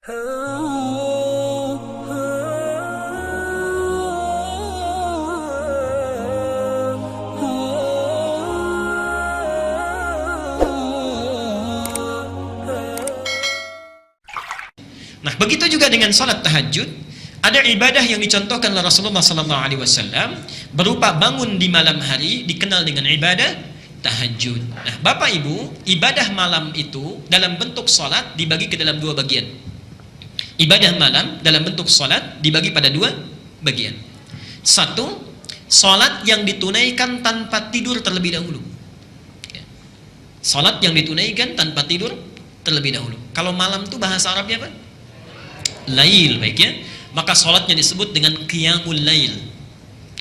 Nah, begitu juga dengan salat tahajud. Ada ibadah yang dicontohkan oleh Rasulullah SAW berupa bangun di malam hari, dikenal dengan ibadah tahajud. Nah, Bapak Ibu, ibadah malam itu dalam bentuk salat dibagi ke dalam dua bagian. Ibadah malam dalam bentuk salat dibagi pada dua bagian. Satu, salat yang ditunaikan tanpa tidur terlebih dahulu. Salat yang ditunaikan tanpa tidur terlebih dahulu. Kalau malam itu bahasa Arabnya apa? Lail, baik ya. Maka salatnya disebut dengan qiyamul lail.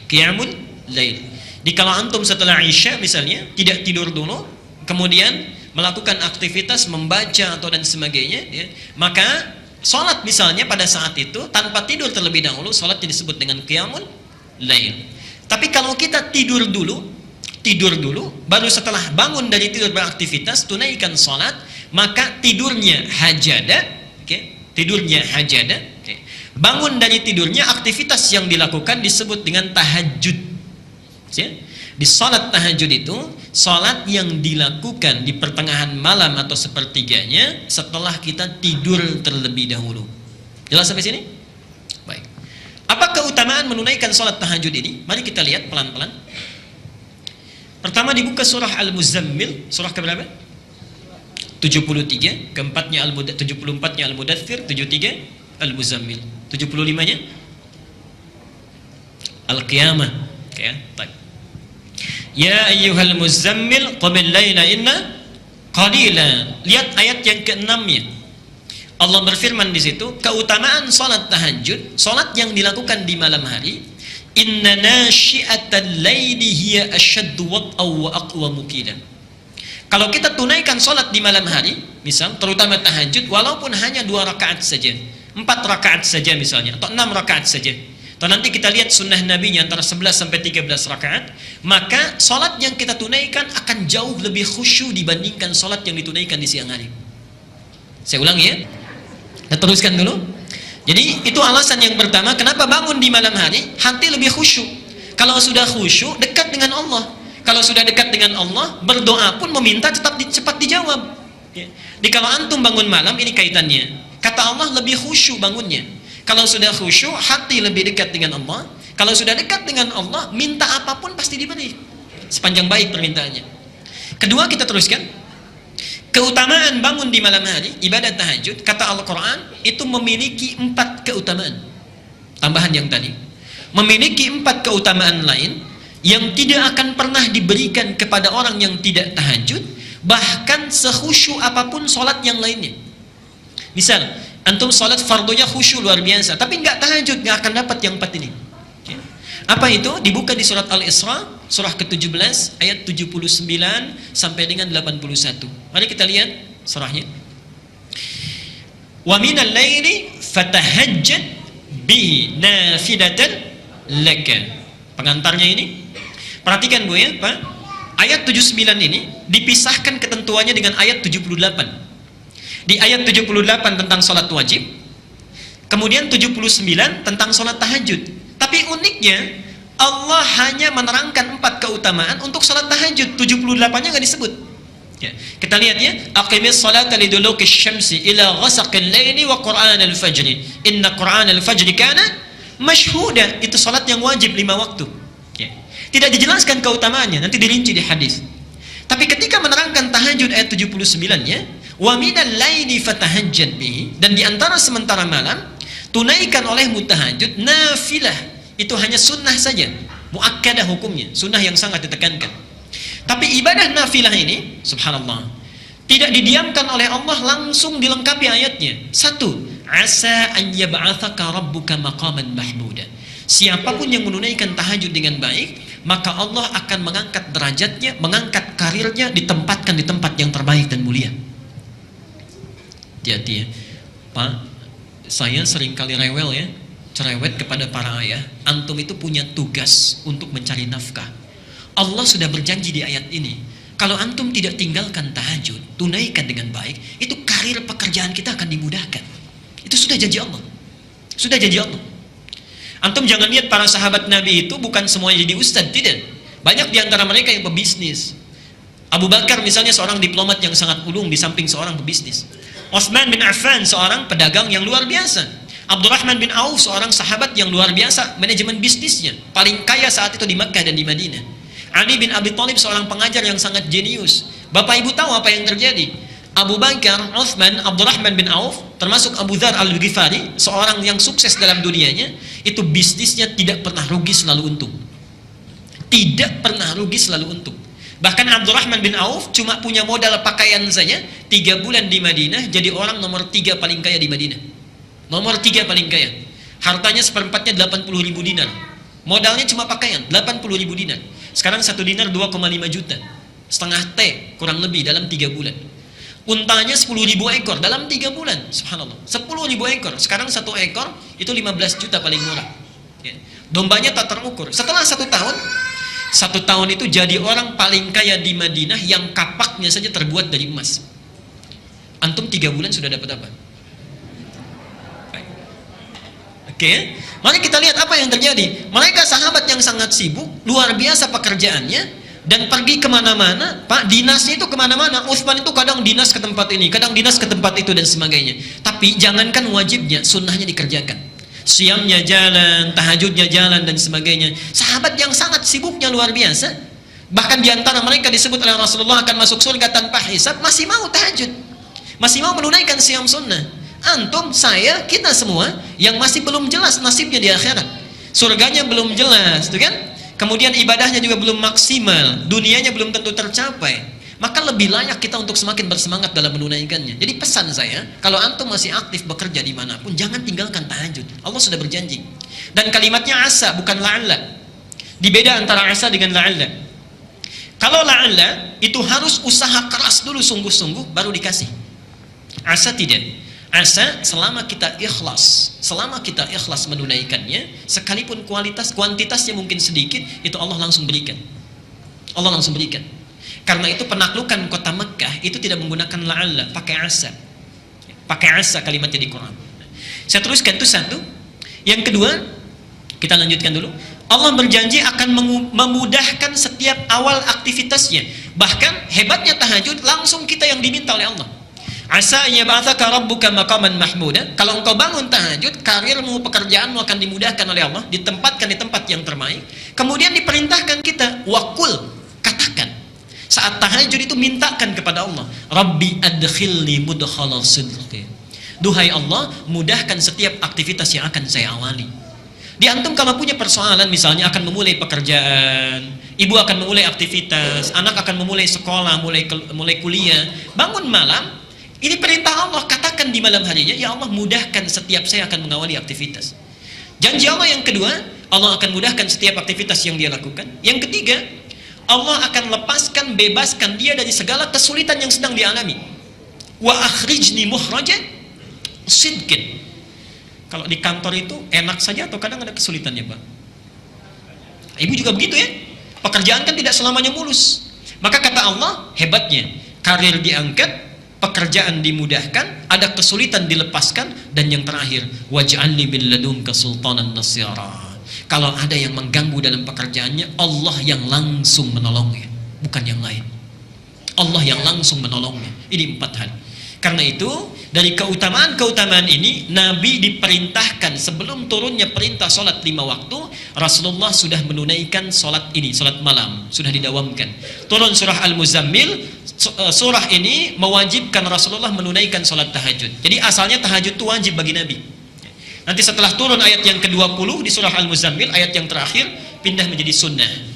Qiyamul lail. Di kalau antum setelah Isya misalnya tidak tidur dulu, kemudian melakukan aktivitas membaca atau dan sebagainya, ya, maka salat misalnya pada saat itu tanpa tidur terlebih dahulu, salatnya disebut dengan qiyamul lail. Tapi kalau kita tidur dulu, baru setelah bangun dari tidur beraktivitas tunaikan salat, maka tidurnya hajada, tidurnya hajada, bangun dari tidurnya, aktivitas yang dilakukan disebut dengan tahajud. Di salat tahajud itu salat yang dilakukan di pertengahan malam atau sepertiganya setelah kita tidur terlebih dahulu. Jelas sampai sini? Baik. Apa keutamaan menunaikan salat tahajud ini? Mari kita lihat pelan-pelan. Pertama dibuka surah Al-Muzammil, surah keberapa? 73, keempatnya 74-nya Al-Mudaththir, 73 Al-Muzammil, 75-nya Al-Qiyamah. Ya, baik. Ya ayyuhal muzammil qumil laila inna qalila. Lihat ayat yang ke-6-nya. Allah berfirman di situ, keutamaan salat tahajud, salat yang dilakukan di malam hari. Inna nasyi'atal laili hiya asyaddu wat'aw wa aqwamu qila. Kalau kita tunaikan salat di malam hari, misal terutama tahajud, walaupun hanya 2 rakaat saja, 4 rakaat saja misalnya, atau 6 rakaat saja, atau nanti kita lihat sunnah Nabi-Nya antara 11 sampai 13 rakaat, maka salat yang kita tunaikan akan jauh lebih khusyuk dibandingkan salat yang ditunaikan di siang hari. Saya ulangi ya. Kita teruskan dulu. Jadi itu alasan yang pertama kenapa bangun di malam hari, hati lebih khusyuk. Kalau sudah khusyuk, dekat dengan Allah. Kalau sudah dekat dengan Allah, berdoa pun meminta cepat dijawab. Ya. Di kalau antum bangun malam, ini kaitannya. Kata Allah lebih khusyuk bangunnya. Kalau sudah khusyuk, hati lebih dekat dengan Allah. Kalau sudah dekat dengan Allah, minta apapun pasti diberi. Sepanjang baik permintaannya. Kedua, kita teruskan. Keutamaan bangun di malam hari, ibadah tahajud, kata Al-Quran, itu memiliki 4 keutamaan. Tambahan yang tadi. Memiliki 4 keutamaan lain yang tidak akan pernah diberikan kepada orang yang tidak tahajud, bahkan sekhusyuk apapun solat yang lainnya. Misal, antum solat fardunya khusyuk luar biasa, tapi nggak tahajud, nggak akan dapat yang 4 ini. Apa itu? Dibuka di surat Al-Isra, surah ke-17, ayat 79 sampai dengan 81. Mari kita lihat surahnya. Wa minal laili fatahajjad bihi nafilatan laka. Pengantarnya ini, perhatikan Bu ya, Pak. Ayat 79 ini dipisahkan ketentuannya dengan ayat 78. Di ayat 78 tentang salat wajib, kemudian 79 tentang salat tahajud. Tapi uniknya Allah hanya menerangkan 4 keutamaan untuk salat tahajud, 78-nya nggak disebut. Ya. Kita lihat ya, aqimis salata liduluki syamsi ila ghasaqil laili wa qur'anal fajri. Inna qur'anal fajri kana mashhuda. Itu salat yang wajib 5 waktu. Ya. Tidak dijelaskan keutamaannya, nanti dirinci di hadis. Tapi ketika menerangkan tahajud ayat 79-nya, wa minal laili fatahajjad bihi, dan di antara sementara malam tunaikan olehmu tahajud nafilah. Itu hanya sunnah saja, muakkadah hukumnya, sunnah yang sangat ditekankan. Tapi ibadah nafilah ini, subhanallah, tidak didiamkan oleh Allah, langsung dilengkapi ayatnya. 1, asa an yab'atsaka rabbuka maqaman mahmuda. Siapapun yang menunaikan tahajud dengan baik, maka Allah akan mengangkat derajatnya, mengangkat karirnya, ditempatkan di tempat yang terbaik dan mulia. Hati-hati ya, Pak, saya seringkali rewel ya, cerewet kepada para ayah. Antum itu punya tugas untuk mencari nafkah. Allah sudah berjanji di ayat ini, kalau antum tidak tinggalkan tahajud, tunaikan dengan baik, itu karir pekerjaan kita akan dimudahkan. Itu Sudah janji Allah. Sudah janji Allah. Antum jangan lihat para sahabat Nabi itu bukan semuanya jadi ustadz, tidak. Banyak di antara mereka yang pebisnis. Abu Bakar misalnya seorang diplomat yang sangat ulung di samping seorang pebisnis. Utsman bin Affan seorang pedagang yang luar biasa. Abdurrahman bin Auf seorang sahabat yang luar biasa manajemen bisnisnya, paling kaya saat itu di Makkah dan di Madinah. Ali bin Abi Thalib seorang pengajar yang sangat jenius. Bapak Ibu tahu apa yang terjadi? Abu Bakar, Utsman, Abdurrahman bin Auf, termasuk Abu Dzar Al-Ghifari, seorang yang sukses dalam dunianya, itu bisnisnya tidak pernah rugi, selalu untung. Tidak pernah rugi, selalu untung. Bahkan Abdurrahman bin Auf cuma punya modal pakaian saja, 3 bulan di Madinah jadi orang nomor 3 paling kaya di Madinah. Nomor 3 paling kaya. Hartanya seperempatnya 80.000 dinar. Modalnya cuma pakaian, 80.000 dinar. Sekarang 1 dinar 2,5 juta. Setengah T kurang lebih dalam 3 bulan. Untanya 10.000 ekor dalam 3 bulan. Subhanallah. 10.000 ekor. Sekarang 1 ekor itu 15 juta paling murah. Ya. Dombanya tak terukur. Setelah 1 tahun, 1 tahun itu jadi orang paling kaya di Madinah yang kapaknya saja terbuat dari emas. Antum 3 bulan sudah dapat apa? Oke, mari kita lihat apa yang terjadi. Mereka sahabat yang sangat sibuk, luar biasa pekerjaannya, dan pergi kemana-mana. Pak, dinasnya itu kemana-mana. Utsman itu kadang dinas ke tempat ini, kadang dinas ke tempat itu dan sebagainya. Tapi jangankan wajibnya, sunnahnya dikerjakan. Siamnya jalan, tahajudnya jalan dan sebagainya. Sahabat yang sangat sibuknya luar biasa. Bahkan diantara mereka disebut oleh Rasulullah akan masuk surga tanpa hisab, masih mau tahajud, masih mau menunaikan siam sunnah. Antum, saya, kita semua yang masih belum jelas nasibnya di akhirat, surganya belum jelas, tuh kan? Kemudian ibadahnya juga belum maksimal, dunianya belum tentu tercapai, maka lebih layak kita untuk semakin bersemangat dalam menunaikannya. Jadi pesan saya, kalau antum masih aktif bekerja dimanapun, jangan tinggalkan tahajud. Allah sudah berjanji. Dan kalimatnya asa, bukan la'alla. Dibeda antara asa dengan la'alla. Kalau la'alla itu harus usaha keras dulu, sungguh-sungguh baru dikasih. Asa tidak. Asa selama kita ikhlas menunaikannya, sekalipun kuantitasnya mungkin sedikit, itu Allah langsung berikan. Allah langsung berikan. Karena itu penaklukan kota Mekkah itu tidak menggunakan la'alla, pakai asa. Pakai asa kalimatnya di Quran. Saya teruskan, itu satu. Yang kedua, kita lanjutkan dulu. Allah berjanji akan memudahkan setiap awal aktivitasnya. Bahkan hebatnya tahajud, langsung kita yang diminta oleh Allah. Asa yab'atsaka rabbuka maqaman mahmuda. Kalau engkau bangun tahajud, karirmu, pekerjaanmu akan dimudahkan oleh Allah, ditempatkan di tempat yang terbaik. Kemudian diperintahkan kita waqul, katakan. Saat tahajud itu mintakan kepada Allah, Rabbi adkhilni mudkhala sidqi. Duhai Allah, mudahkan setiap aktivitas yang akan saya awali. Di antum kalau punya persoalan, misalnya akan memulai pekerjaan, ibu akan memulai aktivitas, anak akan memulai sekolah, mulai kuliah, bangun malam, ini perintah Allah, katakan di malam harinya, ya Allah mudahkan setiap saya akan mengawali aktivitas. Janji Allah yang kedua, Allah akan mudahkan setiap aktivitas yang dia lakukan. Yang ketiga, Allah akan lepaskan, bebaskan dia dari segala kesulitan yang sedang dialami. Wa akhrijni mukhrajan sidqin. Kalau di kantor itu enak saja atau kadang ada kesulitannya, Pak? Ibu juga begitu ya? Pekerjaan kan tidak selamanya mulus. Maka kata Allah, hebatnya, karir diangkat, pekerjaan dimudahkan, ada kesulitan dilepaskan, dan yang terakhir, waj'alni min ladunka sultanan nasira. Kalau ada yang mengganggu dalam pekerjaannya, Allah yang langsung menolongnya, bukan yang lain. Allah yang langsung menolongnya. Ini 4 hal. Karena itu, dari keutamaan-keutamaan ini, Nabi diperintahkan sebelum turunnya perintah solat 5 waktu, Rasulullah sudah menunaikan solat ini, solat malam, sudah didawamkan. Turun surah Al-Muzammil, surah ini mewajibkan Rasulullah menunaikan solat tahajud. Jadi asalnya tahajud itu wajib bagi Nabi. Nanti setelah turun ayat yang ke-20 di surah Al-Muzammil, ayat yang terakhir, pindah menjadi sunnah.